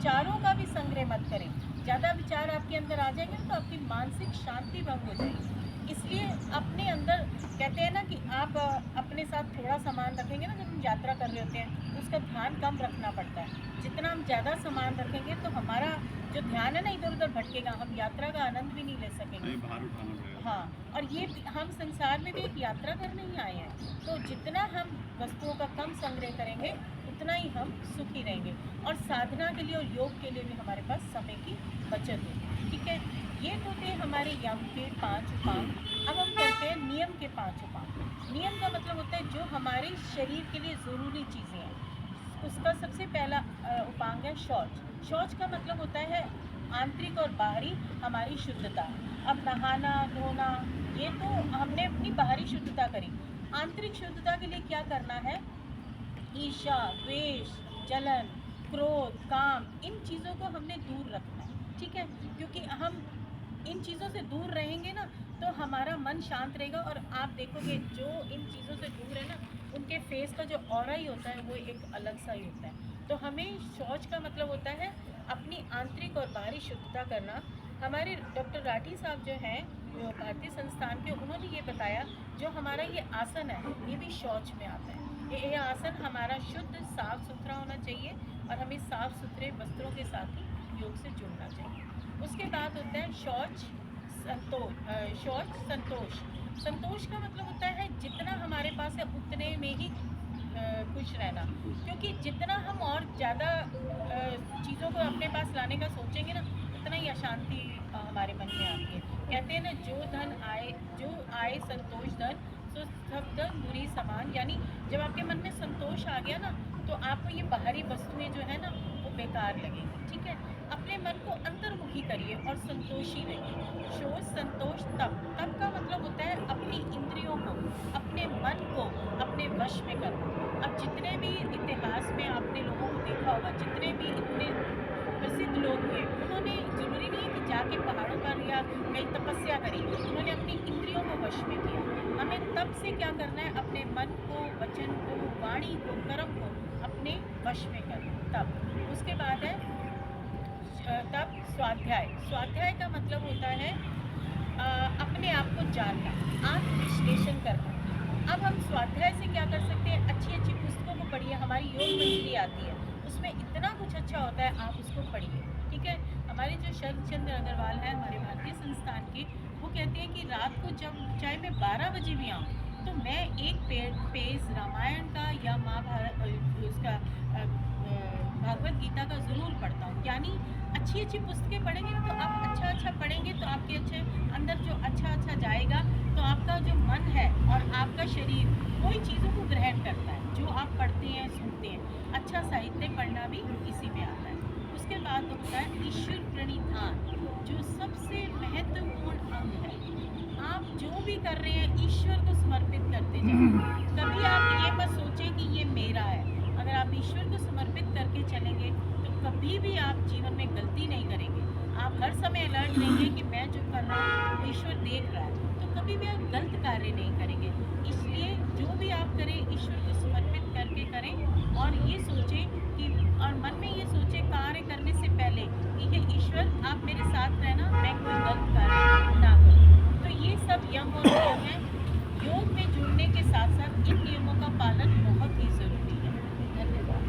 विचारों का भी संग्रह मत करें। ज़्यादा विचार आपके अंदर आ जाएंगे तो आपकी मानसिक शांति भंग हो जाएगी। इसलिए अपने अंदर कहते हैं ना कि आप अपने साथ थोड़ा सामान रखेंगे ना, जब हम यात्रा कर रहे होते हैं तो उसका ध्यान कम रखना पड़ता है। जितना हम ज़्यादा सामान रखेंगे तो हमारा जो ध्यान है ना इधर उधर भटकेगा, हम यात्रा का आनंद भी नहीं ले सकेंगे। बाहर उठाना पड़ेगा। हाँ, और ये हम संसार में भी एक यात्रा करने ही आए हैं, तो जितना हम वस्तुओं का कम संग्रह करेंगे उतना ही हम सुखी रहेंगे और साधना के लिए और योग के लिए भी हमारे पास समय की बचत होगी। ठीक है, ये तो थे हमारे यम के 5 उपांग। अब हम करते हैं नियम के 5 उपांग। नियम का मतलब होता है जो हमारे शरीर के लिए ज़रूरी चीज़ें हैं। उसका सबसे पहला उपांग है शौच। शौच का मतलब होता है आंतरिक और बाहरी हमारी शुद्धता। अब नहाना धोना ये तो हमने अपनी बाहरी शुद्धता करी। आंतरिक शुद्धता के लिए क्या करना है? ईर्ष्या, द्वेष, जलन, क्रोध, काम, इन चीज़ों को हमने दूर रखना है। ठीक है, क्योंकि हम इन चीज़ों से दूर रहेंगे ना तो हमारा मन शांत रहेगा। और आप देखोगे जो इन चीज़ों से दूर है ना उनके फेस का जो ऑरा ही होता है वो एक अलग सा ही होता है। तो हमें शौच का मतलब होता है अपनी आंतरिक और बाहरी शुद्धता करना। हमारे डॉक्टर राठी साहब जो हैं जो भारतीय संस्थान के, उन्होंने ये बताया जो हमारा ये आसन है ये भी शौच में आता है। ये आसन हमारा शुद्ध साफ सुथरा होना चाहिए और हमें साफ सुथरे वस्त्रों के साथ ही योग से जुड़ना चाहिए। उसके बाद होता है शौच संतोष। संतोष का मतलब होता है जितना हमारे पास है उतने में ही खुश रहना। क्योंकि जितना हम और ज़्यादा चीज़ों को अपने पास लाने का सोचेंगे ना उतना ही अशांति हमारे मन में आती है। कहते हैं ना जो आए संतोष धन तो सब धन बुरी समान। यानी जब आपके मन में संतोष आ गया ना तो आपको ये बाहरी वस्तुएं जो है ना वो बेकार लगेंगी। ठीक है, अपने मन को अंतर्मुखी करिए और संतोषी रहिए। शोष संतोष तप का मतलब होता है अपनी इंद्रियों को, अपने मन को अपने वश में करना। अब जितने भी इतिहास में आपने लोगों को देखा होगा, जितने भी इतने प्रसिद्ध लोग हुए, उन्होंने जरूरी नहीं है कि जाके पहाड़ों पर या कहीं तपस्या करी, उन्होंने अपनी इंद्रियों को वश में किया। हमें तब से क्या करना है? अपने मन को, वचन को, वाणी को, कर्म को अपने वश में करना। तब उसके बाद है तब स्वाध्याय का मतलब होता है अपने आप को जानना, आत्मविश्लेषण करना। अब हम स्वाध्याय से क्या कर सकते हैं? अच्छी अच्छी पुस्तकों को पढ़िए। हमारी योग मंजरी आती है, उसमें इतना कुछ अच्छा होता है, आप उसको पढ़िए। ठीक है, हमारे जो शरद चंद्र अग्रवाल हैं हमारे भारतीय संस्थान के, वो कहते हैं कि रात को जब चाहे मैं 12 बजे भी आऊँ तो मैं एक पेज रामायण का या महाभारत उसका भागवत गीता का ज़रूर पढ़ता हूँ। यानी अच्छी अच्छी पुस्तकें पढ़ेंगे तो आप अच्छा पढ़ेंगे तो आपके अच्छे अंदर जो अच्छा जाएगा तो आपका जो मन है और आपका शरीर वही चीज़ों को ग्रहण करता है जो आप पढ़ते हैं सुनते हैं। अच्छा साहित्य पढ़ना भी इसी में आता है। उसके बाद होता है ईश्वर प्रणिधान, जो सबसे महत्वपूर्ण अंग है। आप जो भी कर रहे हैं ईश्वर को समर्पित करते जाएं। कभी आप ये मत सोचें कि ये मेरा है। अगर आप ईश्वर को समर्पित करके चलेंगे तो कभी भी आप जीवन में गलती नहीं करेंगे। आप हर समय अलर्ट रहेंगे कि मैं जो कर रहा हूँ वो ईश्वर देख रहा है, तो कभी भी आप गलत कार्य नहीं करेंगे। इसलिए जो भी आप करें ईश्वर को समर्पित करके करें और ये सोचें कि और मन में ये सोचें कार्य करने से पहले कि हे ईश्वर आप मेरे साथ रहना, मैं कोई गलत कार्य ना करूँ। तो ये सब यम और नियम हैं। योग में जुड़ने के साथ साथ इन नियमों का पालन बहुत ही ज़रूरी है। धन्यवाद।